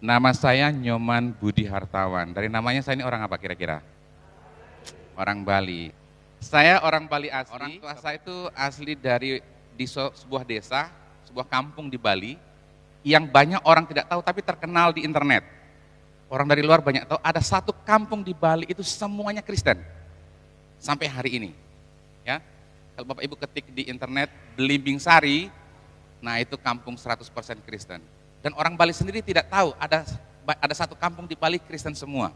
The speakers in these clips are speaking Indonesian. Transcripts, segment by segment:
Nama saya Nyoman Budi Hartawan. Dari namanya saya ini orang apa kira-kira? Orang Bali. Saya orang Bali asli. Orang tua saya itu asli dari sebuah desa, sebuah kampung di Bali yang banyak orang tidak tahu tapi terkenal di internet. Orang dari luar banyak tahu ada satu kampung di Bali itu semuanya Kristen. Sampai hari ini. Ya. Kalau Bapak Ibu ketik di internet Belimbing Sari, nah itu kampung 100% Kristen. Dan orang Bali sendiri tidak tahu ada satu kampung di Bali Kristen semua.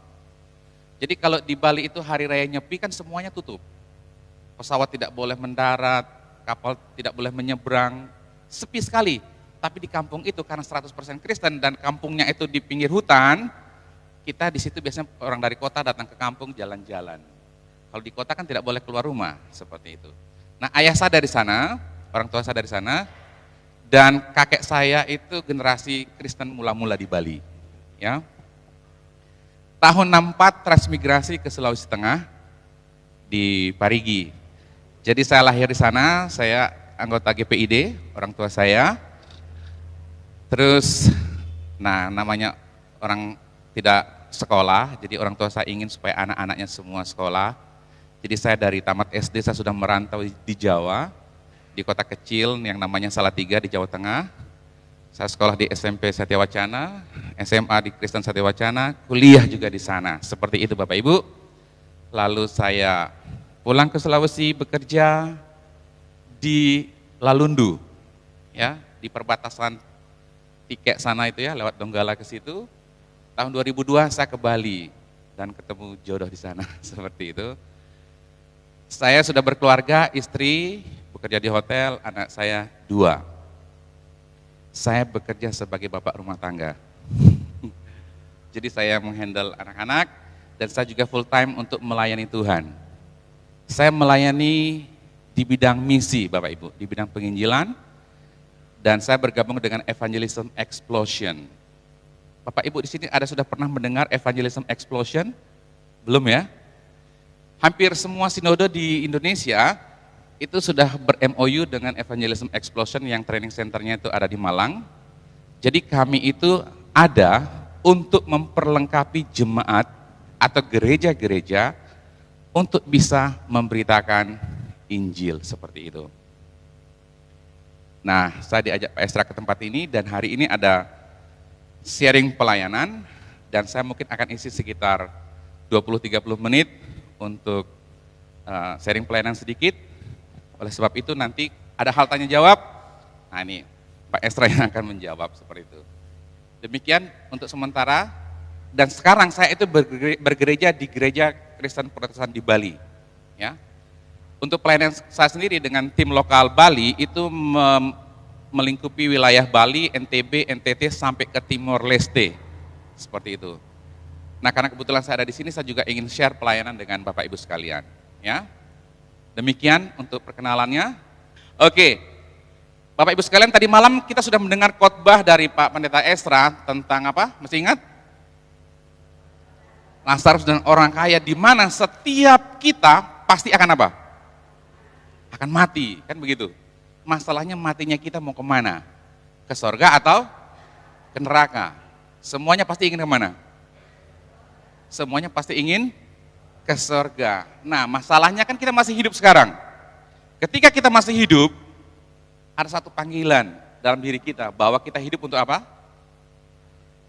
Jadi kalau di Bali itu hari raya Nyepi kan semuanya tutup. Pesawat tidak boleh mendarat, kapal tidak boleh menyeberang, sepi sekali. Tapi di kampung itu karena 100% Kristen dan kampungnya itu di pinggir hutan, kita di situ biasanya orang dari kota datang ke kampung jalan-jalan. Kalau di kota kan tidak boleh keluar rumah, seperti itu. Nah, ayah saya dari sana, orang tua saya dari sana, dan kakek saya itu generasi Kristen mula-mula di Bali. Ya. Tahun 64 transmigrasi ke Sulawesi Tengah di Parigi. Jadi saya lahir di sana, saya anggota GPID, orang tua saya. Terus, nah namanya orang tidak sekolah, jadi orang tua saya ingin supaya anak-anaknya semua sekolah. Jadi saya dari tamat SD saya sudah merantau di Jawa, di kota kecil yang namanya Salatiga di Jawa Tengah. Saya sekolah di SMP Satya Wacana, SMA di Kristen Satya Wacana, kuliah juga di sana. Seperti itu Bapak Ibu. Lalu saya pulang ke Sulawesi bekerja di Lalundu, ya, di perbatasan Tikek sana itu ya, lewat Donggala ke situ. Tahun 2002 saya ke Bali dan ketemu jodoh di sana, seperti itu. Saya sudah berkeluarga, istri, bekerja di hotel, anak saya 2. Saya bekerja sebagai bapak rumah tangga. Jadi saya menghandle anak-anak dan saya juga full time untuk melayani Tuhan. Saya melayani di bidang misi Bapak Ibu, di bidang penginjilan, dan saya bergabung dengan Evangelism Explosion. Bapak Ibu di sini sudah pernah mendengar Evangelism Explosion? Belum ya? Hampir semua sinode di Indonesia itu sudah ber-MOU dengan Evangelism Explosion yang training centernya itu ada di Malang. Jadi kami itu ada untuk memperlengkapi jemaat atau gereja-gereja untuk bisa memberitakan Injil seperti itu. Nah, saya diajak Pak Esra ke tempat ini dan hari ini ada sharing pelayanan dan saya mungkin akan isi sekitar 20-30 menit untuk sharing pelayanan sedikit. Oleh sebab itu nanti ada hal tanya jawab, nah ini Pak Esra yang akan menjawab seperti itu. Demikian untuk sementara, dan sekarang saya itu bergereja di gereja Kristen Protestan di Bali. Ya. Untuk pelayanan saya sendiri dengan tim lokal Bali itu melingkupi wilayah Bali, NTB, NTT sampai ke Timor Leste, seperti itu. Nah karena kebetulan saya ada di sini, saya juga ingin share pelayanan dengan Bapak Ibu sekalian. Ya. Demikian untuk perkenalannya. Oke, Bapak Ibu sekalian, tadi malam kita sudah mendengar khotbah dari Pak Pendeta Esra tentang apa? Masih ingat? Lazarus dan orang kaya, di mana setiap kita pasti akan apa? Akan mati, kan begitu. Masalahnya matinya kita mau kemana? Ke surga atau ke neraka? Semuanya pasti ingin kemana? Semuanya pasti ingin ke surga. Nah, masalahnya kan kita masih hidup sekarang. Ketika kita masih hidup, ada satu panggilan dalam diri kita bahwa kita hidup untuk apa?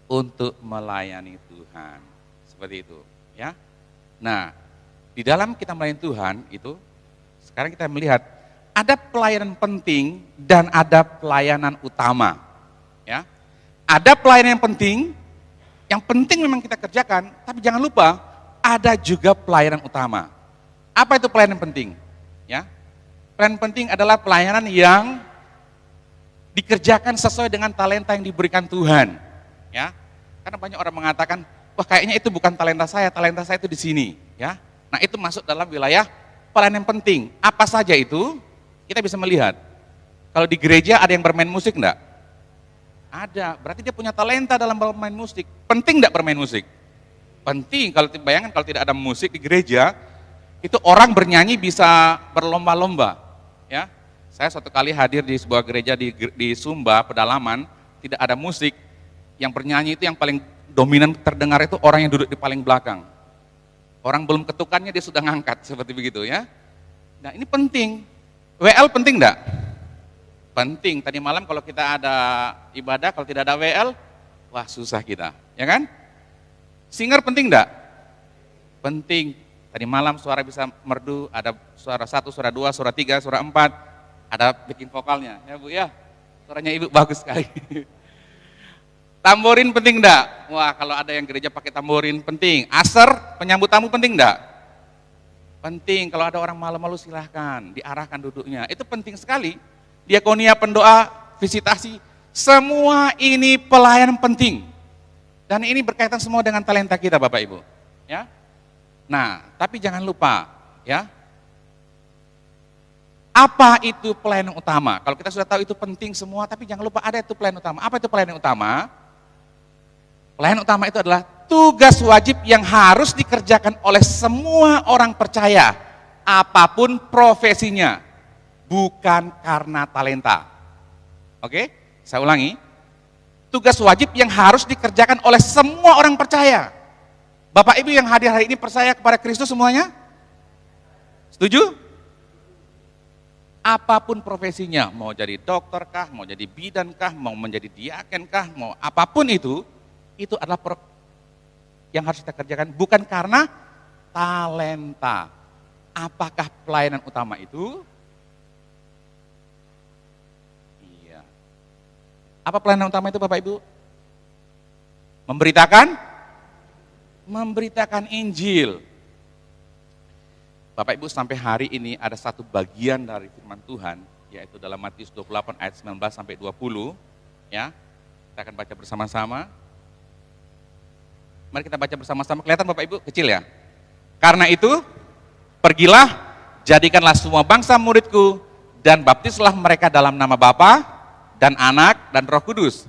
Untuk melayani Tuhan. Seperti itu, ya. Nah, di dalam kita melayani Tuhan itu, sekarang kita melihat ada pelayanan penting dan ada pelayanan utama. Ya. Ada pelayanan yang penting memang kita kerjakan, tapi jangan lupa ada juga pelayanan utama. Apa itu pelayanan penting? Ya. Pelayanan penting adalah pelayanan yang dikerjakan sesuai dengan talenta yang diberikan Tuhan. Ya. Karena banyak orang mengatakan, wah kayaknya itu bukan talenta saya itu di sini. Ya. Nah itu masuk dalam wilayah pelayanan penting. Apa saja itu? Kita bisa melihat. Kalau di gereja ada yang bermain musik enggak? Ada, berarti dia punya talenta dalam bermain musik. Penting enggak bermain musik? Penting, kalau bayangkan kalau tidak ada musik di gereja, itu orang bernyanyi bisa berlomba-lomba. Ya, saya suatu kali hadir di sebuah gereja di Sumba, pedalaman, tidak ada musik. Yang bernyanyi itu yang paling dominan terdengar itu orang yang duduk di paling belakang. Orang belum ketukannya dia sudah ngangkat, seperti begitu ya. Nah ini penting. WL penting enggak? Penting. Tadi malam kalau kita ada ibadah, kalau tidak ada WL, wah susah kita, ya kan? Singer penting enggak? Penting. Tadi malam suara bisa merdu, ada suara 1, suara 2, suara 3, suara 4, ada backing vokalnya, ya Bu ya. Suaranya Ibu bagus sekali. Tamborin penting enggak? Wah kalau ada yang gereja pakai tamborin penting. Aser, penyambut tamu penting enggak? Penting. Kalau ada orang malu-malu silahkan, diarahkan duduknya. Itu penting sekali. Diakonia, pendoa, visitasi, semua ini pelayanan penting. Dan ini berkaitan semua dengan talenta kita Bapak Ibu. Ya. Nah, tapi jangan lupa ya. Apa itu pelayanan utama? Kalau kita sudah tahu itu penting semua, tapi jangan lupa ada itu pelayanan utama. Apa itu pelayanan utama? Pelayanan utama itu adalah tugas wajib yang harus dikerjakan oleh semua orang percaya, apapun profesinya, bukan karena talenta. Oke, saya ulangi. Tugas wajib yang harus dikerjakan oleh semua orang percaya. Bapak Ibu yang hadir hari ini percaya kepada Kristus semuanya? Setuju? Apapun profesinya, mau jadi dokter kah, mau jadi bidan kah, mau menjadi diaken kah, mau apapun itu adalah yang harus kita kerjakan bukan karena talenta. Apakah pelayanan utama itu? Iya. Apa pelayanan utama itu Bapak Ibu? Memberitakan Injil. Bapak Ibu sampai hari ini ada satu bagian dari firman Tuhan, yaitu dalam Matius 28 ayat 19 sampai 20, ya. Kita akan baca bersama-sama. Mari kita baca bersama-sama. Kelihatan Bapak Ibu kecil ya. Karena itu, pergilah, jadikanlah semua bangsa muridku, dan baptislah mereka dalam nama Bapa dan Anak dan Roh Kudus,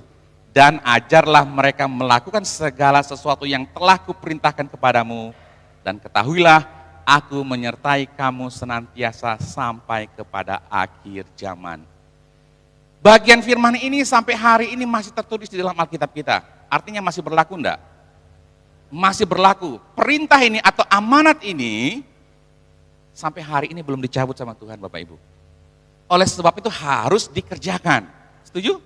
dan ajarlah mereka melakukan segala sesuatu yang telah kuperintahkan kepadamu, dan ketahuilah aku menyertai kamu senantiasa sampai kepada akhir zaman. Bagian firman ini sampai hari ini masih tertulis di dalam Alkitab kita. Artinya masih berlaku enggak? Masih berlaku. Perintah ini atau amanat ini sampai hari ini belum dicabut sama Tuhan Bapak Ibu. Oleh sebab itu harus dikerjakan. Setuju?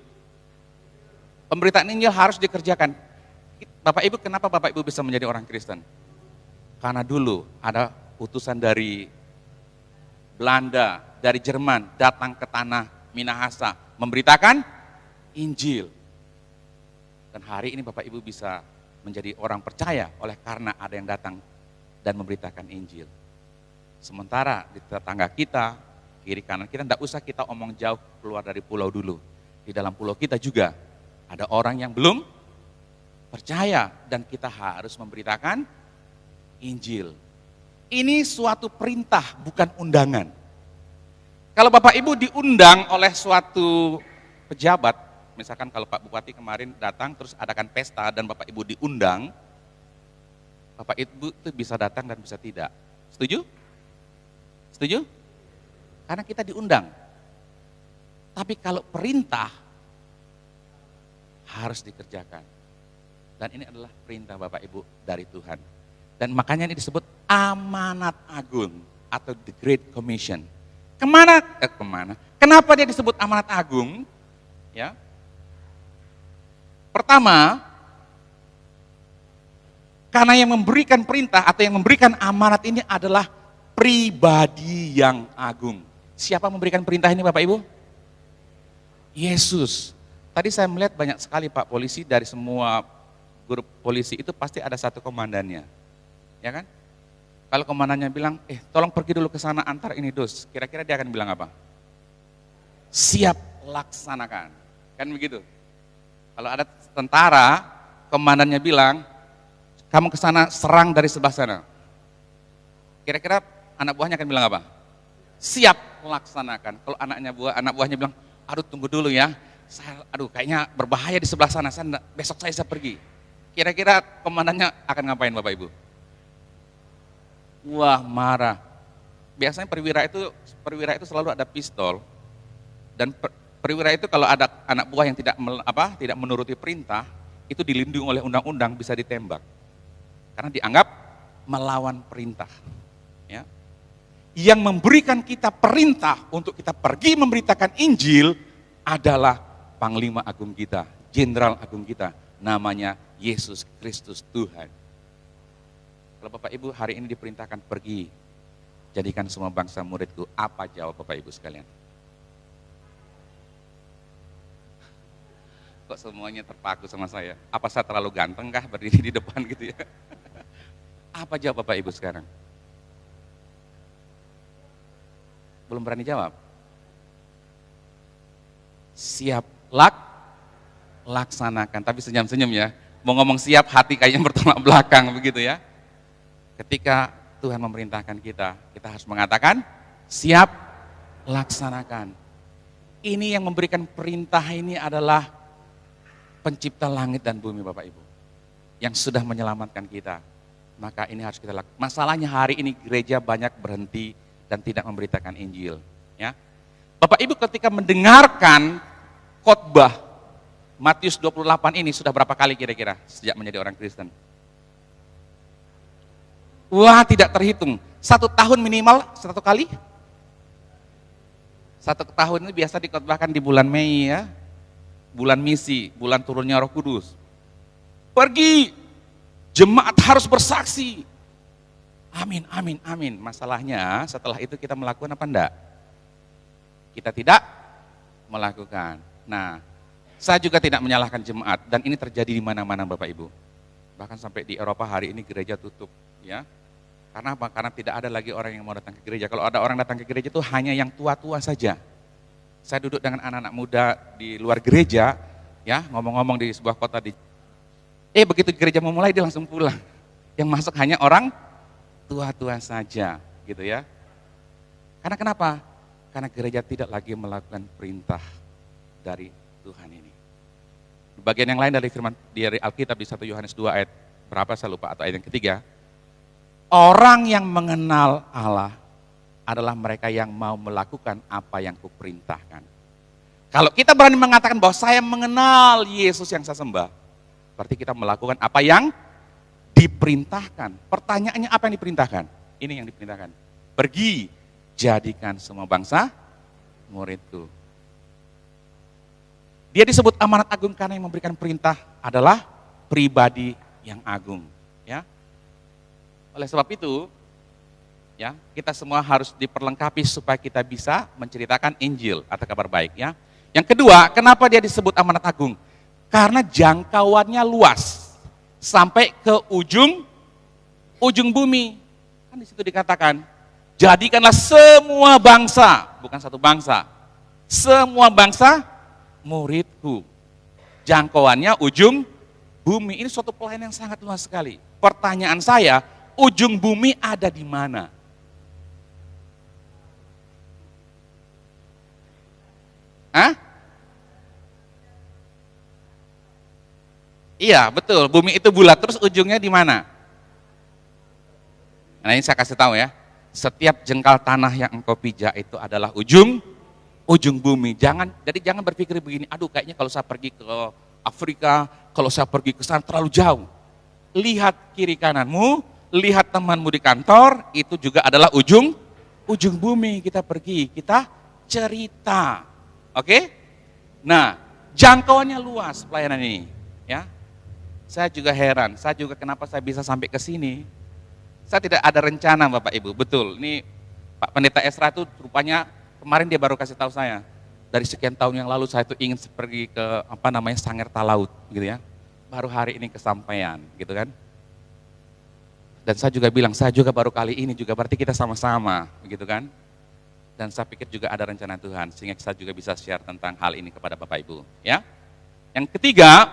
Pemberitaan Injil harus dikerjakan. Bapak Ibu, kenapa Bapak Ibu bisa menjadi orang Kristen? Karena dulu ada utusan dari Belanda, dari Jerman datang ke tanah Minahasa memberitakan Injil. Dan hari ini Bapak Ibu bisa menjadi orang percaya oleh karena ada yang datang dan memberitakan Injil. Sementara di tetangga kita, kiri kanan kita, tidak usah kita omong jauh keluar dari pulau dulu. Di dalam pulau kita juga ada orang yang belum percaya dan kita harus memberitakan Injil. Ini suatu perintah, bukan undangan. Kalau Bapak Ibu diundang oleh suatu pejabat, misalkan kalau Pak Bupati kemarin datang terus adakan pesta dan Bapak Ibu diundang, Bapak Ibu itu bisa datang dan bisa tidak. Setuju? Setuju? Karena kita diundang. Tapi kalau perintah harus dikerjakan. Dan ini adalah perintah Bapak Ibu dari Tuhan. Dan makanya ini disebut amanat agung atau the Great Commission. Kemana? Kenapa dia disebut amanat agung? Ya. Pertama, karena yang memberikan perintah atau yang memberikan amanat ini adalah pribadi yang agung. Siapa memberikan perintah ini Bapak Ibu? Yesus. Tadi saya melihat banyak sekali Pak polisi dari semua grup polisi itu pasti ada satu komandannya. Ya kan? Kalau komandannya bilang, tolong pergi dulu ke sana antar ini dos. Kira-kira dia akan bilang apa? Siap laksanakan. Kan begitu? Kalau ada tentara, komandannya bilang, kamu ke sana serang dari sebelah sana. Kira-kira anak buahnya akan bilang apa? Siap laksanakan. Kalau anak buahnya bilang, aduh tunggu dulu ya. Kayaknya berbahaya di sebelah sana. Besok saya bisa pergi. Kira-kira komandannya akan ngapain Bapak Ibu? Wah, marah. Biasanya perwira itu selalu ada pistol. Dan perwira itu kalau ada anak buah yang tidak menuruti perintah, itu dilindungi oleh undang-undang bisa ditembak. Karena dianggap melawan perintah. Ya. Yang memberikan kita perintah untuk kita pergi memberitakan Injil adalah Panglima Agung kita, Jenderal Agung kita, namanya Yesus Kristus Tuhan. Kalau Bapak Ibu hari ini diperintahkan pergi, jadikan semua bangsa muridku, apa jawab Bapak Ibu sekalian? Kok semuanya terpaku sama saya? Apa saya terlalu ganteng kah berdiri di depan gitu ya? Apa jawab Bapak Ibu sekarang? Belum berani jawab? Siap, laksanakan. Tapi senyum-senyum ya. Mau ngomong siap, hati kayaknya bertolak belakang begitu ya. Ketika Tuhan memerintahkan kita, kita harus mengatakan siap, laksanakan. Ini yang memberikan perintah ini adalah pencipta langit dan bumi Bapak Ibu. Yang sudah menyelamatkan kita. Maka ini harus kita lakukan. Masalahnya hari ini gereja banyak berhenti dan tidak memberitakan Injil. Ya. Bapak Ibu ketika mendengarkan khotbah Matius 28 ini sudah berapa kali kira-kira sejak menjadi orang Kristen? Wah, tidak terhitung. 1 tahun minimal 1 kali. 1 tahun ini biasa dikhotbahkan di bulan Mei ya. Bulan misi, bulan turunnya Roh Kudus. Pergi, jemaat harus bersaksi. Amin, amin, amin. Masalahnya setelah itu kita melakukan apa enggak? Kita tidak melakukan. Nah, saya juga tidak menyalahkan jemaat dan ini terjadi di mana-mana Bapak Ibu. Bahkan sampai di Eropa hari ini gereja tutup, ya. Karena apa? Karena tidak ada lagi orang yang mau datang ke gereja. Kalau ada orang datang ke gereja itu hanya yang tua-tua saja. Saya duduk dengan anak-anak muda di luar gereja, ya, ngomong-ngomong di sebuah kota begitu gereja mau mulai dia langsung pulang. Yang masuk hanya orang tua-tua saja, gitu ya. Karena kenapa? Karena gereja tidak lagi melakukan perintah dari Tuhan ini. Bagian yang lain dari firman dari Alkitab di 1 Yohanes 2 ayat berapa saya lupa atau ayat yang ketiga. Orang yang mengenal Allah adalah mereka yang mau melakukan apa yang kuperintahkan. Kalau kita berani mengatakan bahwa saya mengenal Yesus yang saya sembah, berarti kita melakukan apa yang diperintahkan. Pertanyaannya apa yang diperintahkan? Ini yang diperintahkan. Pergi, jadikan semua bangsa muridku. Dia disebut amanat agung karena yang memberikan perintah adalah pribadi yang agung. Ya. Oleh sebab itu, ya, kita semua harus diperlengkapi supaya kita bisa menceritakan Injil atau kabar baik. Ya. Yang kedua, kenapa dia disebut amanat agung? Karena jangkauannya luas sampai ke ujung bumi. Kan di situ dikatakan, jadikanlah semua bangsa, bukan satu bangsa, semua bangsa muridku. Jangkauannya ujung bumi. Ini suatu pelayanan yang sangat luas sekali. Pertanyaan saya, ujung bumi ada di mana? Hah? Iya, betul. Bumi itu bulat, terus ujungnya di mana? Nah, ini saya kasih tahu ya. Setiap jengkal tanah yang engkau pijak itu adalah ujung bumi. Jadi jangan berpikir begini, aduh kayaknya kalau saya pergi ke Afrika, kalau saya pergi ke sana terlalu jauh. Lihat kiri kananmu, lihat temanmu di kantor, itu juga adalah ujung bumi. Kita pergi, kita cerita. Oke? Nah, jangkauannya luas pelayanan ini, ya. Saya juga heran, saya juga kenapa saya bisa sampai ke sini. Saya tidak ada rencana Bapak Ibu, betul. Ini Pak Pendeta Esra itu rupanya kemarin dia baru kasih tahu saya. Dari sekian tahun yang lalu saya itu ingin pergi ke Sangir Talaut gitu ya. Baru hari ini kesampaian gitu kan. Dan saya juga bilang, saya juga baru kali ini juga berarti kita sama-sama begitu kan. Dan saya pikir juga ada rencana Tuhan sehingga saya juga bisa share tentang hal ini kepada Bapak Ibu, ya. Yang ketiga,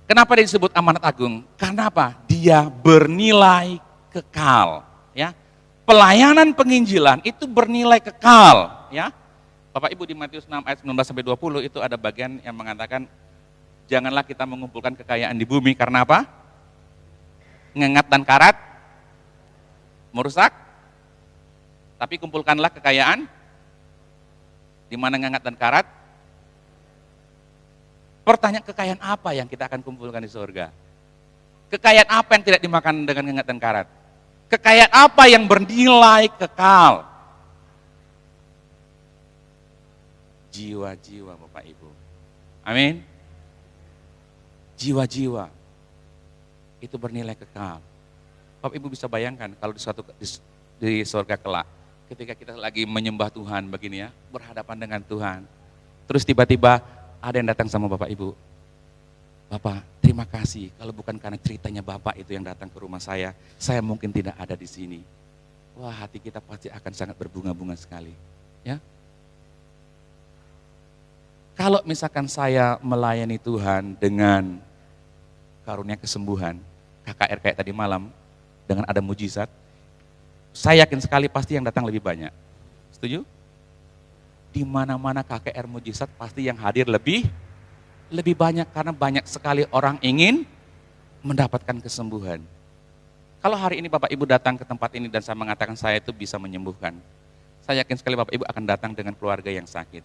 kenapa dia disebut amanat agung? Karena apa? Dia bernilai kekal, ya. Pelayanan penginjilan itu bernilai kekal, ya. Bapak Ibu di Matius 6 ayat 19 sampai 20 itu ada bagian yang mengatakan janganlah kita mengumpulkan kekayaan di bumi karena apa? Ngengat dan karat merusak. Tapi kumpulkanlah kekayaan di mana ngengat dan karat Pertanyaan, kekayaan apa yang kita akan kumpulkan di surga? Kekayaan apa yang tidak dimakan dengan ngengat dan karat? Kekayaan apa yang bernilai kekal? Jiwa-jiwa Bapak Ibu. Amin. Jiwa-jiwa itu bernilai kekal. Bapak Ibu bisa bayangkan kalau di surga kelak, ketika kita lagi menyembah Tuhan begini ya, berhadapan dengan Tuhan. Terus tiba-tiba ada yang datang sama Bapak Ibu. Bapak, terima kasih. Kalau bukan karena ceritanya Bapak itu yang datang ke rumah saya mungkin tidak ada di sini. Wah, hati kita pasti akan sangat berbunga-bunga sekali. Ya. Kalau misalkan saya melayani Tuhan dengan karunia kesembuhan, KKR kayak tadi malam, dengan ada mujizat, saya yakin sekali pasti yang datang lebih banyak. Setuju? Di mana-mana KKR mujizat pasti yang hadir lebih banyak karena banyak sekali orang ingin mendapatkan kesembuhan. Kalau hari ini Bapak Ibu datang ke tempat ini dan saya mengatakan saya itu bisa menyembuhkan, saya yakin sekali Bapak Ibu akan datang dengan keluarga yang sakit.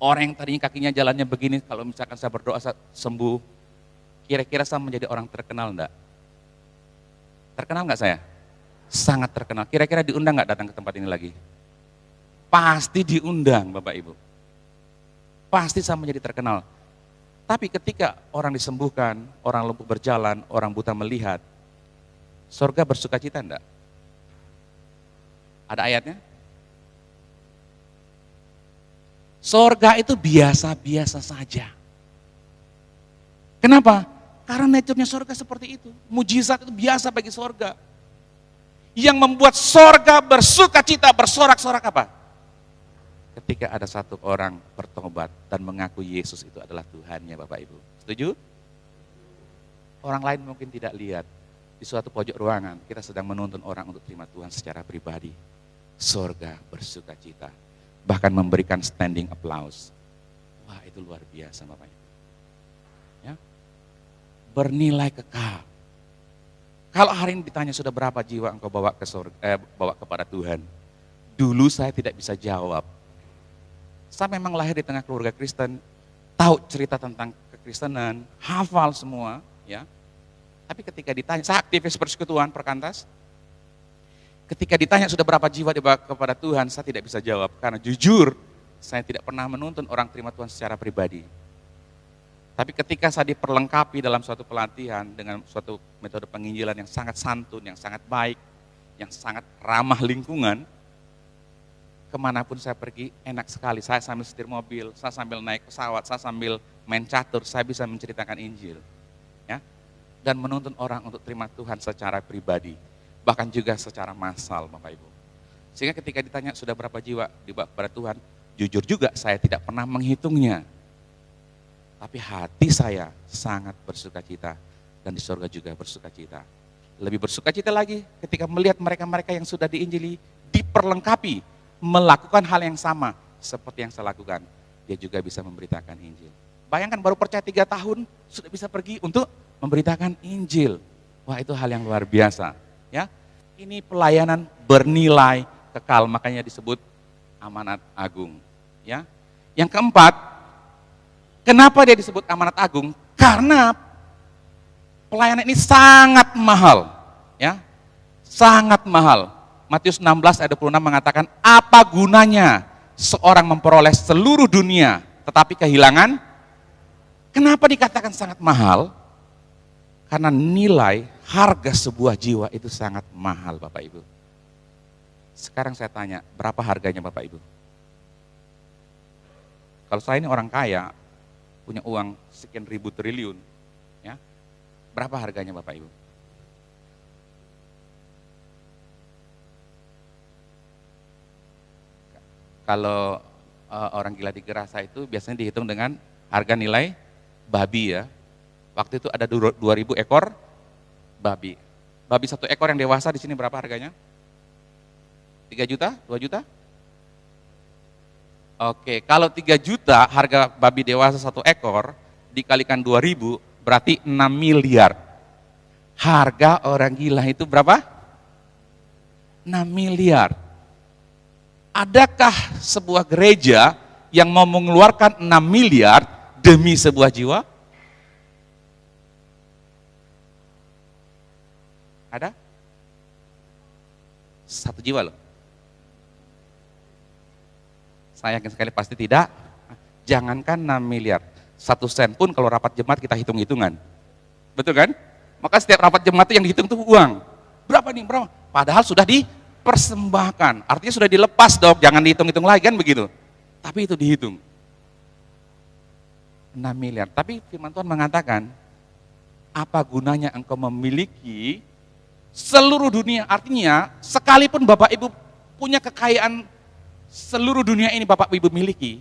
Orang yang tadinya kakinya jalannya begini, kalau misalkan saya berdoa sembuh, kira-kira saya menjadi orang terkenal enggak? Terkenal enggak saya? Sangat terkenal. Kira-kira diundang enggak datang ke tempat ini lagi? Pasti diundang Bapak Ibu. Pasti saya menjadi terkenal. Tapi ketika orang disembuhkan, orang lumpuh berjalan, orang buta melihat, surga bersuka cita enggak? Ada ayatnya? Surga itu biasa-biasa saja. Kenapa? Karena nature-nya surga seperti itu. Mujizat itu biasa bagi surga. Yang membuat surga bersuka cita, bersorak-sorak apa? Ketika ada satu orang bertobat dan mengaku Yesus itu adalah Tuhannya Bapak Ibu. Setuju? Orang lain mungkin tidak lihat. Di suatu pojok ruangan kita sedang menuntun orang untuk terima Tuhan secara pribadi. Surga bersuka cita. Bahkan memberikan standing applause. Wah, itu luar biasa Bapak Ibu. Ya. Bernilai kekal. Kalau hari ini ditanya sudah berapa jiwa engkau bawa ke bawa kepada Tuhan? Dulu saya tidak bisa jawab. Saya memang lahir di tengah keluarga Kristen, tahu cerita tentang kekristenan, hafal semua, ya. Tapi ketika ditanya, saya aktivis persekutuan Perkantas. Ketika ditanya sudah berapa jiwa dibawa kepada Tuhan, saya tidak bisa jawab. Karena jujur, saya tidak pernah menuntun orang terima Tuhan secara pribadi. Tapi ketika saya diperlengkapi dalam suatu pelatihan dengan suatu metode penginjilan yang sangat santun, yang sangat baik, yang sangat ramah lingkungan, kemanapun saya pergi enak sekali. Saya sambil setir mobil, saya sambil naik pesawat, saya sambil main catur, saya bisa menceritakan Injil. Ya, dan menuntun orang untuk terima Tuhan secara pribadi. Bahkan juga secara massal Bapak Ibu. Sehingga ketika ditanya sudah berapa jiwa dibawa kepada Tuhan, jujur juga saya tidak pernah menghitungnya. Tapi hati saya sangat bersukacita dan di surga juga bersukacita. Lebih bersukacita lagi ketika melihat mereka-mereka yang sudah diinjili diperlengkapi melakukan hal yang sama seperti yang saya lakukan. Dia juga bisa memberitakan Injil. Bayangkan baru percaya 3 tahun sudah bisa pergi untuk memberitakan Injil. Wah, itu hal yang luar biasa. Ya, ini pelayanan bernilai kekal, makanya disebut amanat agung. Ya, yang keempat, kenapa dia disebut amanat agung? Karena pelayanan ini sangat mahal. Ya, sangat mahal. Matius 16 ayat 26 mengatakan, apa gunanya seorang memperoleh seluruh dunia tetapi kehilangan? Kenapa dikatakan sangat mahal? Karena nilai harga sebuah jiwa itu sangat mahal Bapak Ibu. Sekarang saya tanya, berapa harganya Bapak Ibu? Kalau saya ini orang kaya, punya uang sekian ribu triliun, ya, berapa harganya Bapak Ibu? Kalau orang gila di Gerasa itu biasanya dihitung dengan harga nilai babi ya. Waktu itu ada 2.000 ekor babi. Babi 1 ekor yang dewasa di sini berapa harganya? 3 juta? 2 juta? Oke, kalau 3 juta harga babi dewasa 1 ekor dikalikan 2.000 berarti 6 miliar. Harga orang gila itu berapa? 6 miliar. Adakah sebuah gereja yang mau mengeluarkan 6 miliar demi sebuah jiwa? Ada? Satu jiwa loh. Saya yakin sekali pasti tidak. Jangankan 6 miliar, 1 sen pun kalau rapat jemaat kita hitung-hitungan. Betul kan? Maka setiap rapat jemaat itu yang dihitung itu uang. Berapa nih? Berapa? Padahal sudah dipersembahkan. Artinya sudah dilepas dong, jangan dihitung-hitung lagi kan begitu. Tapi itu dihitung. 6 miliar. Tapi firman Tuhan mengatakan, apa gunanya engkau memiliki seluruh dunia? Artinya, sekalipun Bapak Ibu punya kekayaan seluruh dunia ini Bapak Ibu miliki,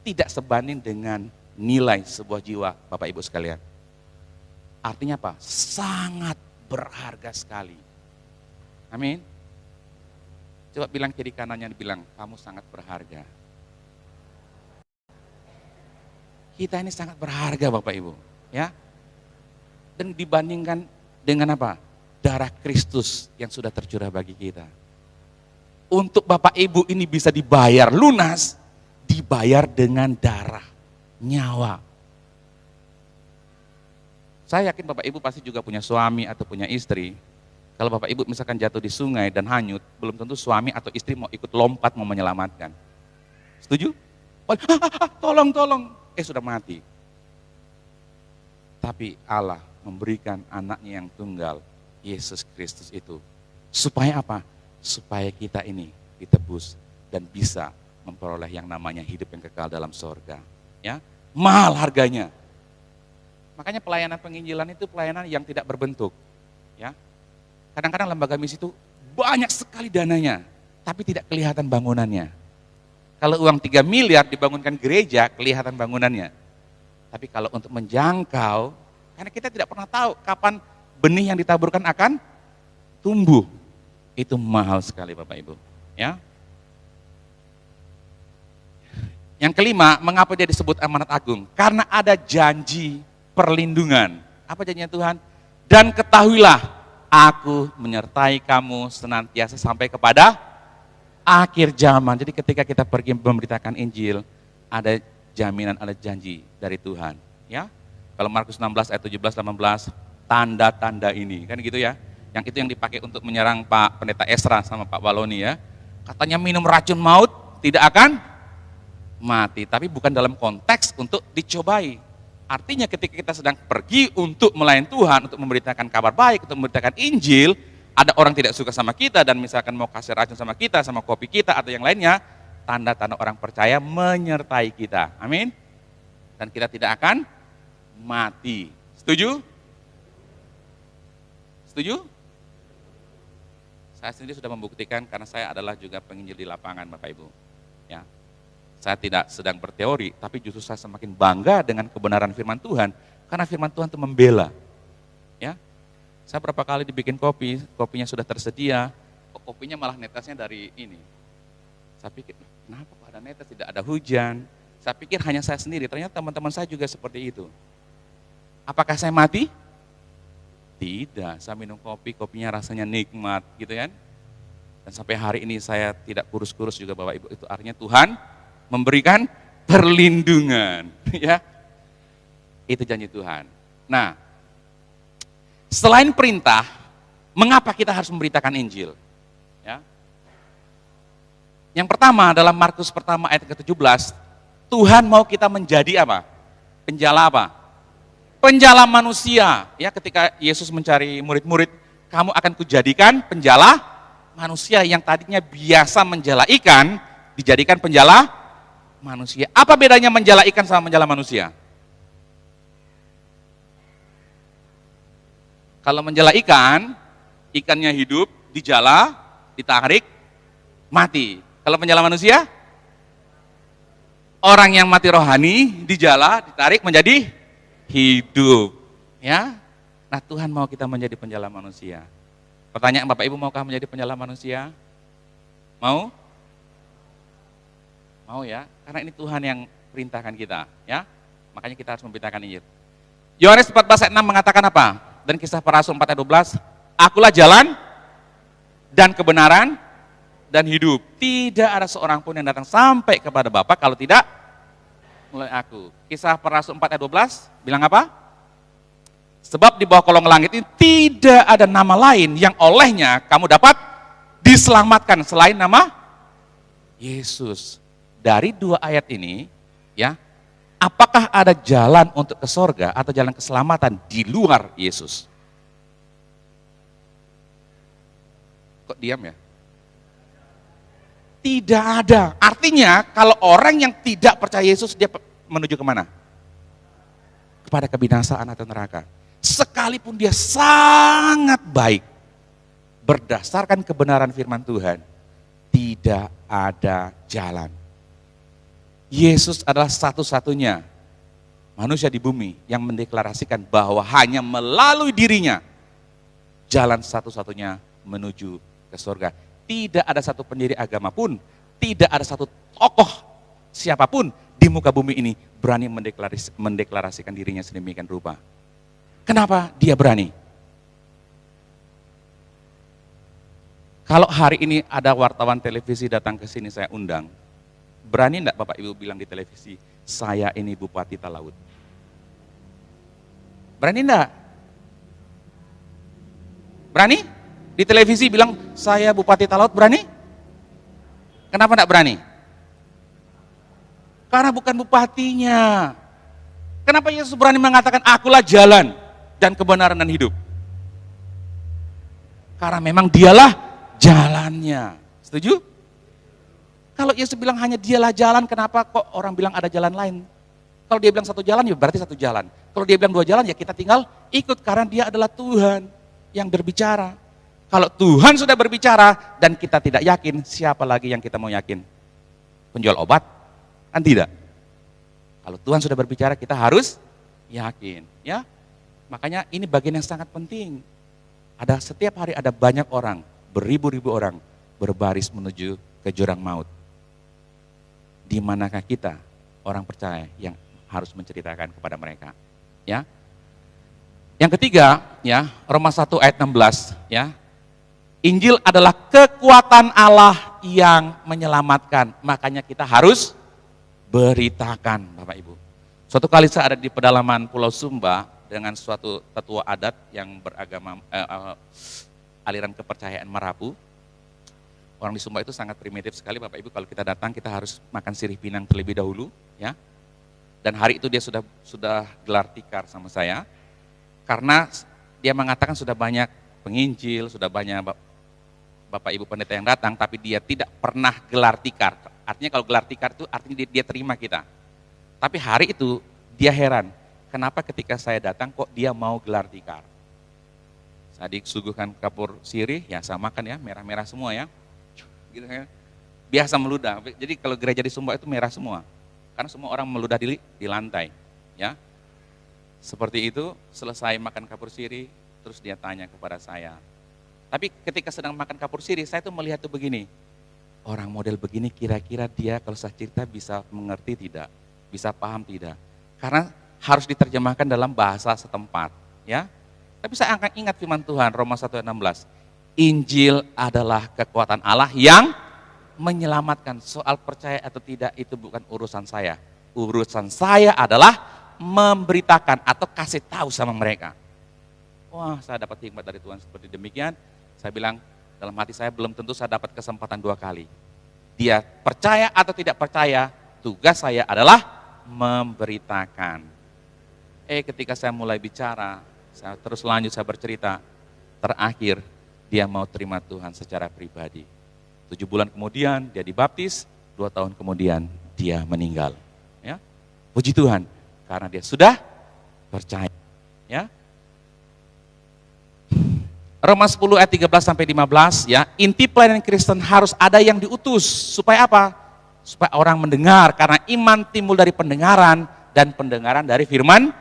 tidak sebanding dengan nilai sebuah jiwa Bapak Ibu sekalian. Artinya apa? Sangat berharga sekali. Amin. Coba bilang kiri kanannya, bilang, kamu sangat berharga. Kita ini sangat berharga Bapak Ibu, ya. Dan dibandingkan dengan apa? Darah Kristus yang sudah tercurah bagi kita. Untuk Bapak Ibu ini bisa dibayar lunas, dibayar dengan darah, nyawa. Saya yakin Bapak Ibu pasti juga punya suami atau punya istri. Kalau Bapak Ibu misalkan jatuh di sungai dan hanyut, belum tentu suami atau istri mau ikut lompat mau menyelamatkan. Setuju? Tolong. Sudah mati. Tapi Allah memberikan anaknya yang tunggal, Yesus Kristus itu. Supaya apa? Supaya kita ini ditebus dan bisa memperoleh yang namanya hidup yang kekal dalam sorga. Ya, mahal harganya. Makanya pelayanan penginjilan itu pelayanan yang tidak berbentuk. Ya, kadang-kadang lembaga misi itu banyak sekali dananya, tapi tidak kelihatan bangunannya. Kalau uang 3 miliar dibangunkan gereja, kelihatan bangunannya. Tapi kalau untuk menjangkau, karena kita tidak pernah tahu kapan benih yang ditaburkan akan tumbuh. Itu mahal sekali Bapak Ibu. Ya. Yang kelima, mengapa dia disebut amanat agung? Karena ada janji perlindungan. Apa janjinya Tuhan? Dan ketahuilah, aku menyertai kamu senantiasa sampai kepada akhir zaman. Jadi ketika kita pergi memberitakan Injil, ada jaminan, ada janji dari Tuhan. Ya, kalau Markus 16 ayat 17-18, tanda-tanda ini, kan gitu ya. Yang itu yang dipakai untuk menyerang Pak Pendeta Esra sama Pak Waloni ya. Katanya minum racun maut tidak akan mati, tapi bukan dalam konteks untuk dicobai. Artinya ketika kita sedang pergi untuk melayani Tuhan, untuk memberitakan kabar baik, untuk memberitakan Injil, ada orang tidak suka sama kita dan misalkan mau kasih racun sama kita, sama kopi kita atau yang lainnya, tanda-tanda orang percaya menyertai kita. Amin. Dan kita tidak akan mati. Setuju? Setuju? Saya sendiri sudah membuktikan karena saya adalah juga penginjil di lapangan Bapak Ibu. Ya. Saya tidak sedang berteori, tapi justru saya semakin bangga dengan kebenaran firman Tuhan, karena firman Tuhan itu membela. Ya, saya berapa kali dibikin kopi, kopinya sudah tersedia, kopinya malah netesnya dari ini. Saya pikir, kenapa kok ada netes, tidak ada hujan? Saya pikir hanya saya sendiri, ternyata teman-teman saya juga seperti itu. Apakah saya mati? Tidak, saya minum kopi, kopinya rasanya nikmat, gitu kan? Dan sampai hari ini saya tidak kurus-kurus juga Bapak Ibu, itu artinya Tuhan memberikan perlindungan, ya. Itu janji Tuhan. Nah, selain perintah, mengapa kita harus memberitakan Injil? Ya. Yang pertama dalam Markus pertama ayat ke-17, Tuhan mau kita menjadi apa? Penjala apa? Penjala manusia. Ya, ketika Yesus mencari murid-murid, kamu akan kujadikan penjala manusia. Yang tadinya biasa menjala ikan, dijadikan penjala manusia. Apa bedanya menjala ikan sama menjala manusia? Kalau menjala ikan, ikannya hidup, dijala, ditarik, mati. Kalau menjala manusia, orang yang mati rohani, dijala, ditarik menjadi hidup. Ya, nah Tuhan mau kita menjadi penjala manusia. Pertanyaan Bapak Ibu, maukah menjadi penjala manusia? Mau? Mau ya, karena ini Tuhan yang perintahkan kita, ya. Makanya kita harus memberitakan Injil. Yohanes 14 ayat 6 mengatakan apa? Dan Kisah Para Rasul 4 ayat 12, akulah jalan dan kebenaran dan hidup. Tidak ada seorang pun yang datang sampai kepada Bapa kalau tidak mulai aku. Kisah para Rasul 4 ayat 12 bilang apa? Sebab di bawah kolong langit ini tidak ada nama lain yang olehnya kamu dapat diselamatkan selain nama Yesus. Dari dua ayat ini, ya, apakah ada jalan untuk ke sorga atau jalan keselamatan di luar Yesus? Kok diam ya? Tidak ada. Artinya kalau orang yang tidak percaya Yesus, dia menuju kemana? Kepada kebinasaan atau neraka. Sekalipun dia sangat baik, berdasarkan kebenaran firman Tuhan, tidak ada jalan. Yesus adalah satu-satunya manusia di bumi yang mendeklarasikan bahwa hanya melalui dirinya jalan satu-satunya menuju ke surga. Tidak ada satu pendiri agama pun, tidak ada satu tokoh siapapun di muka bumi ini berani mendeklarasikan dirinya sedemikian rupa. Kenapa dia berani? Kalau hari ini ada wartawan televisi datang ke sini saya undang, berani enggak Bapak Ibu bilang di televisi, saya ini Bupati Talaut? Berani enggak? Berani? Di televisi bilang, saya Bupati Talaut, berani? Kenapa enggak berani? Karena bukan bupatinya. Kenapa Yesus berani mengatakan, akulah jalan dan kebenaran dan hidup? Karena memang dialah jalannya. Setuju? Kalau Yesus bilang hanya dialah jalan, kenapa kok orang bilang ada jalan lain? Kalau dia bilang satu jalan, ya berarti satu jalan. Kalau dia bilang dua jalan, ya kita tinggal ikut karena dia adalah Tuhan yang berbicara. Kalau Tuhan sudah berbicara dan kita tidak yakin, siapa lagi yang kita mau yakin? Penjual obat? Kan tidak. Kalau Tuhan sudah berbicara, kita harus yakin. Ya, makanya ini bagian yang sangat penting. Ada setiap hari ada banyak orang, beribu-ribu orang berbaris menuju ke jurang maut. Di manakah kita orang percaya yang harus menceritakan kepada mereka? Ya. Yang ketiga, ya, Roma 1 ayat 16, ya. Injil adalah kekuatan Allah yang menyelamatkan. Makanya kita harus beritakan, Bapak Ibu. Suatu kali saya ada di pedalaman Pulau Sumba dengan suatu tetua adat yang beragama aliran kepercayaan Marapu. Orang di Sumba itu sangat primitif sekali, Bapak Ibu. Kalau kita datang, kita harus makan sirih pinang terlebih dahulu, ya. Dan hari itu dia sudah gelar tikar sama saya, karena dia mengatakan sudah banyak penginjil, sudah banyak Bapak Ibu pendeta yang datang, tapi dia tidak pernah gelar tikar. Artinya kalau gelar tikar itu artinya dia terima kita. Tapi hari itu dia heran, kenapa ketika saya datang kok dia mau gelar tikar. Saya disuguhkan kapur sirih, ya saya makan ya, merah-merah semua ya. Gitu ya. Biasa meludah. Jadi kalau gereja di Sumba itu merah semua. Karena semua orang meludah di lantai, ya. Seperti itu, selesai makan kapur sirih, terus dia tanya kepada saya. Tapi ketika sedang makan kapur sirih, saya tuh melihat tuh begini, orang model begini kira-kira dia kalau saya cerita bisa mengerti tidak, bisa paham tidak. Karena harus diterjemahkan dalam bahasa setempat, ya. Tapi saya akan ingat firman Tuhan, Roma 1 ayat 16. Injil adalah kekuatan Allah yang menyelamatkan. Soal percaya atau tidak itu bukan urusan saya. Urusan saya adalah memberitakan atau kasih tahu sama mereka. Wah, saya dapat hikmat dari Tuhan seperti demikian. Saya bilang, dalam hati saya belum tentu saya dapat kesempatan dua kali. Dia percaya atau tidak percaya, tugas saya adalah memberitakan. Ketika saya mulai bicara, saya terus lanjut, saya bercerita. Terakhir, dia mau terima Tuhan secara pribadi. 7 bulan kemudian dia dibaptis, 2 tahun kemudian dia meninggal. Ya, puji Tuhan, karena dia sudah percaya. Ya. Roma 10 ayat 13 sampai 15, ya, inti pelayanan Kristen harus ada yang diutus. Supaya apa? Supaya orang mendengar, karena iman timbul dari pendengaran dan pendengaran dari firman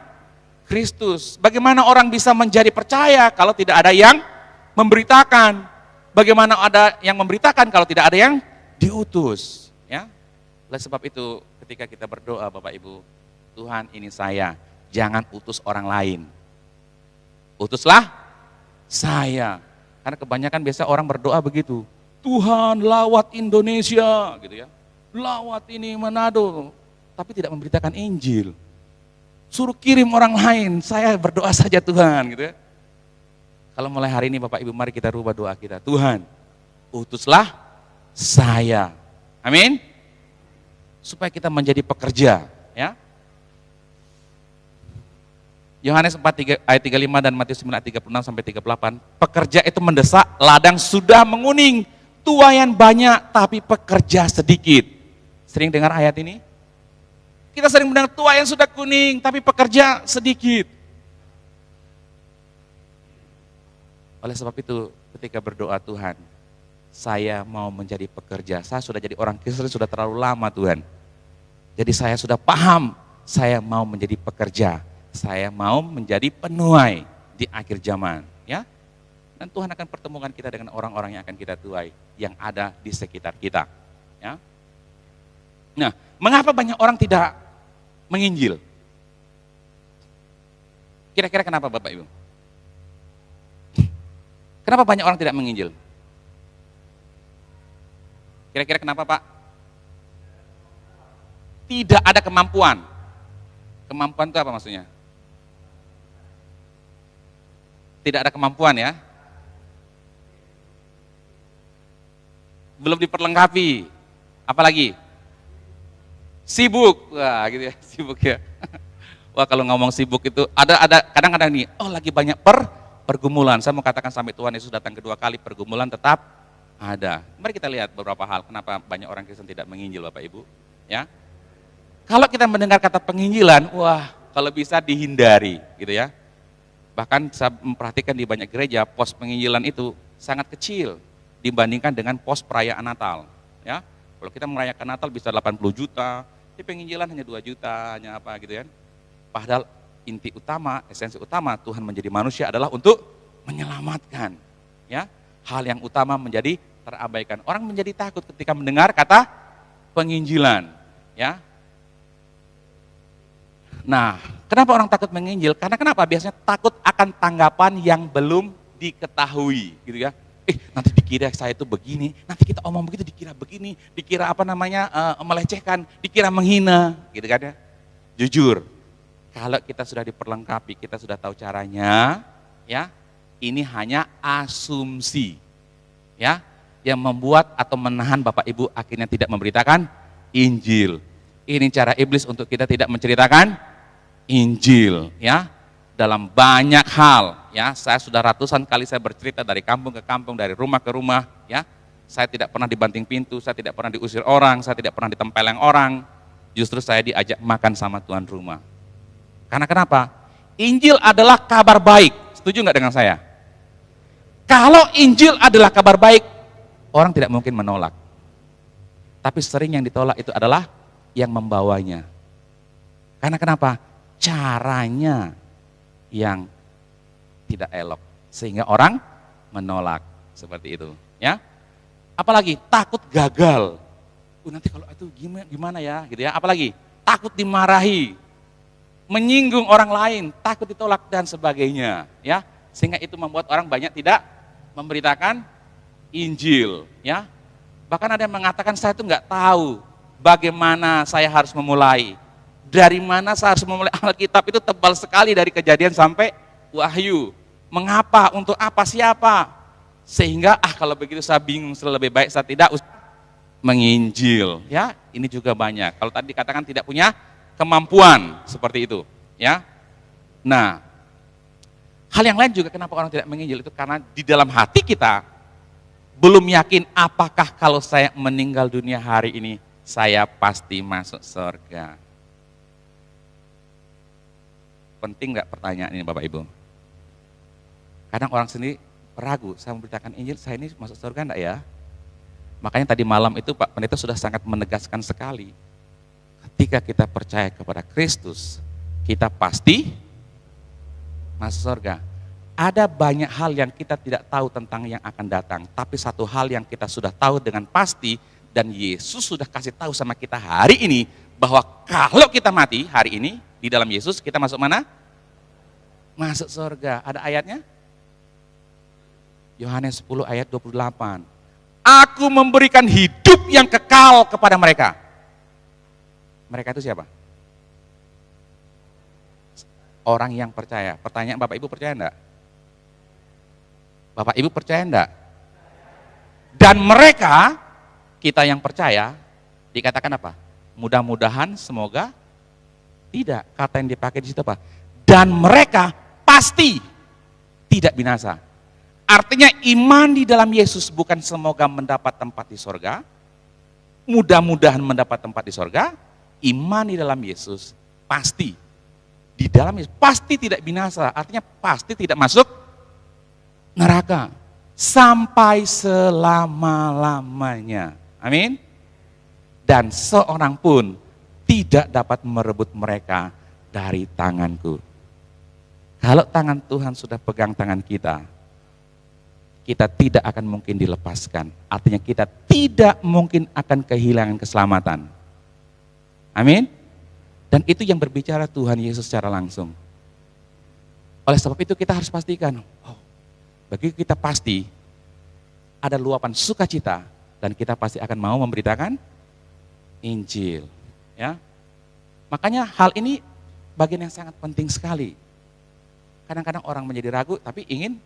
Kristus. Bagaimana orang bisa menjadi percaya kalau tidak ada yang memberitakan? Bagaimana ada yang memberitakan kalau tidak ada yang diutus? Ya. Oleh sebab itu, ketika kita berdoa, Bapak Ibu, Tuhan ini saya, jangan utus orang lain. Utuslah saya. Karena kebanyakan biasa orang berdoa begitu. Tuhan lawat Indonesia gitu ya. Lawat ini Manado. tapi tidak memberitakan Injil. Suruh kirim orang lain, saya berdoa saja Tuhan gitu ya. Kalau mulai hari ini Bapak Ibu, mari kita rubah doa kita. Tuhan, utuslah saya. Amin. Supaya kita menjadi pekerja, ya. Yohanes 4 ayat 35 dan Matius 9 ayat 36 sampai 38. Pekerja itu mendesak, ladang sudah menguning, tuaian banyak tapi pekerja sedikit. Sering dengar ayat ini? Kita sering mendengar tuaian sudah kuning tapi pekerja sedikit. Oleh sebab itu ketika berdoa, Tuhan, saya mau menjadi pekerja. Saya sudah jadi orang Kristen sudah terlalu lama Tuhan. Jadi saya sudah paham, saya mau menjadi pekerja. Saya mau menjadi penuai di akhir zaman, ya. Dan Tuhan akan pertemukan kita dengan orang-orang yang akan kita tuai, yang ada di sekitar kita, ya. Nah, mengapa banyak orang tidak menginjil? Kira-kira kenapa Bapak Ibu? Kenapa banyak orang tidak menginjil? Kira-kira kenapa Pak? Tidak ada kemampuan. Kemampuan itu apa maksudnya? Tidak ada kemampuan ya. Belum diperlengkapi. Apalagi? Sibuk. Wah, gitu ya, sibuk ya. Wah, kalau ngomong sibuk itu ada kadang-kadang nih, oh lagi banyak pergumulan. Saya mau katakan sampai Tuhan Yesus datang kedua kali, pergumulan tetap ada. Mari kita lihat beberapa hal kenapa banyak orang Kristen tidak menginjil Bapak Ibu, ya. Kalau kita mendengar kata penginjilan, wah, kalau bisa dihindari gitu ya. Bahkan saya memperhatikan di banyak gereja pos penginjilan itu sangat kecil dibandingkan dengan pos perayaan Natal, ya. Kalau kita merayakan Natal bisa 80 juta, di penginjilan hanya 2 juta, hanya apa gitu kan. Padahal inti utama, esensi utama Tuhan menjadi manusia adalah untuk menyelamatkan, ya. Hal yang utama menjadi terabaikan. Orang menjadi takut ketika mendengar kata penginjilan, ya. Nah, kenapa orang takut menginjil? Karena kenapa? Biasanya takut akan tanggapan yang belum diketahui, gitu ya. Nanti dikira saya itu begini, nanti kita omong begitu dikira begini, dikira melecehkan, dikira menghina, gitu kan ya. Jujur, kalau kita sudah diperlengkapi, kita sudah tahu caranya, ya, ini hanya asumsi, ya, yang membuat atau menahan Bapak Ibu akhirnya tidak memberitakan Injil. Ini cara iblis untuk kita tidak menceritakan Injil, ya, dalam banyak hal, ya. Saya sudah ratusan kali saya bercerita dari kampung ke kampung, dari rumah ke rumah, ya. Saya tidak pernah dibanting pintu, saya tidak pernah diusir orang, saya tidak pernah ditempeleng orang. Justru saya diajak makan sama tuan rumah. Karena kenapa? Injil adalah kabar baik. Setuju nggak dengan saya? Kalau Injil adalah kabar baik, orang tidak mungkin menolak. Tapi sering yang ditolak itu adalah yang membawanya. Karena kenapa? Caranya yang tidak elok sehingga orang menolak seperti itu, ya. Apalagi takut gagal. Nanti kalau itu gimana ya, gitu ya. Apalagi takut dimarahi, menyinggung orang lain, takut ditolak dan sebagainya, ya. Sehingga itu membuat orang banyak tidak memberitakan Injil, ya. Bahkan ada yang mengatakan saya itu nggak tahu bagaimana saya harus memulai. Dari mana saya harus memulai? Alkitab itu tebal sekali dari Kejadian sampai Wahyu. Mengapa? Untuk apa? Siapa? Sehingga kalau begitu saya bingung, lebih baik saya tidak usah menginjil. Ya, ini juga banyak. Kalau tadi dikatakan tidak punya kemampuan seperti itu, ya. Nah, hal yang lain juga kenapa orang tidak menginjil itu karena di dalam hati kita belum yakin apakah kalau saya meninggal dunia hari ini saya pasti masuk surga. Penting nggak pertanyaan ini Bapak Ibu? Kadang orang sendiri ragu, saya memberitakan Injil, saya ini masuk surga enggak ya? Makanya tadi malam itu Pak Pendeta sudah sangat menegaskan sekali. Ketika kita percaya kepada Kristus, kita pasti masuk surga. Ada banyak hal yang kita tidak tahu tentang yang akan datang, tapi satu hal yang kita sudah tahu dengan pasti, dan Yesus sudah kasih tahu sama kita hari ini, bahwa kalau kita mati hari ini, di dalam Yesus kita masuk mana? Masuk surga. Ada ayatnya? Yohanes 10 ayat 28. Aku memberikan hidup yang kekal kepada mereka. Mereka itu siapa? Orang yang percaya. Pertanyaan Bapak Ibu percaya enggak? Bapak Ibu percaya enggak? Dan mereka, kita yang percaya, dikatakan apa? Mudah-mudahan, semoga tidak. Kata yang dipakai di situ apa? Dan mereka pasti tidak binasa. Artinya iman di dalam Yesus bukan semoga mendapat tempat di sorga, mudah-mudahan mendapat tempat di sorga. Iman di dalam Yesus pasti di dalam Yesus pasti tidak binasa, artinya pasti tidak masuk neraka sampai selama-lamanya. Amin. Dan seorang pun tidak dapat merebut mereka dari tanganku. Kalau tangan Tuhan sudah pegang tangan kita, kita tidak akan mungkin dilepaskan. Artinya kita tidak mungkin akan kehilangan keselamatan. Amin. Dan itu yang berbicara Tuhan Yesus secara langsung. Oleh sebab itu kita harus pastikan, bagi kita pasti ada luapan sukacita dan kita pasti akan mau memberitakan Injil. Ya, makanya hal ini bagian yang sangat penting sekali. Kadang-kadang orang menjadi ragu tapi ingin,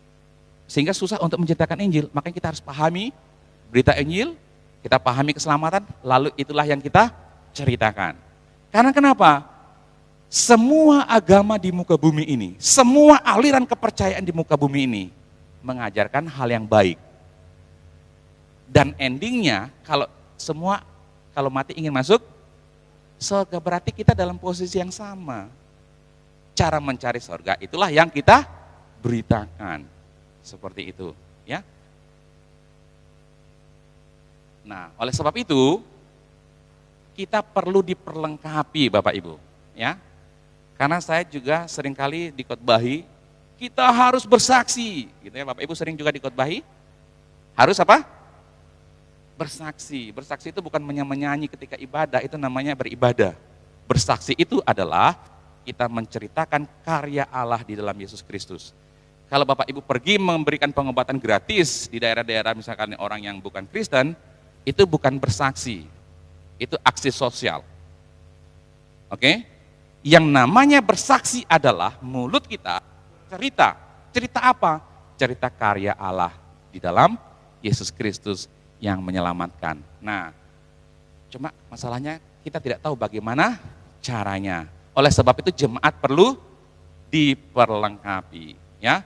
sehingga susah untuk menceritakan Injil. Makanya kita harus pahami berita Injil, kita pahami keselamatan, lalu itulah yang kita ceritakan. Karena kenapa? Semua agama di muka bumi ini, semua aliran kepercayaan di muka bumi ini mengajarkan hal yang baik. Dan endingnya kalau mati ingin masuk surga, berarti kita dalam posisi yang sama. Cara mencari surga itulah yang kita beritakan. Seperti itu, ya. Nah, oleh sebab itu kita perlu diperlengkapi Bapak Ibu, ya. Karena saya juga seringkali dikhotbahi, kita harus bersaksi, gitu ya. Bapak Ibu sering juga dikhotbahi, harus apa? Bersaksi. Bersaksi itu bukan menyanyi ketika ibadah, itu namanya beribadah. Bersaksi itu adalah kita menceritakan karya Allah di dalam Yesus Kristus. Kalau Bapak Ibu pergi memberikan pengobatan gratis di daerah-daerah misalkan orang yang bukan Kristen, itu bukan bersaksi, itu aksi sosial. Oke? Yang namanya bersaksi adalah mulut kita cerita. Cerita apa? Cerita karya Allah di dalam Yesus Kristus yang menyelamatkan. Nah, cuma masalahnya kita tidak tahu bagaimana caranya. Oleh sebab itu jemaat perlu diperlengkapi, ya.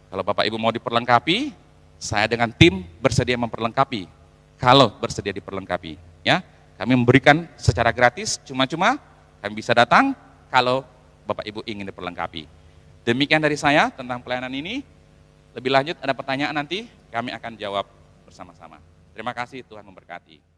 Kalau Bapak Ibu mau diperlengkapi, saya dengan tim bersedia memperlengkapi. Kalau bersedia diperlengkapi, ya. Kami memberikan secara gratis, cuma-cuma kami bisa datang kalau Bapak Ibu ingin diperlengkapi. Demikian dari saya tentang pelayanan ini. Lebih lanjut ada pertanyaan nanti kami akan jawab bersama-sama. Terima kasih, Tuhan memberkati.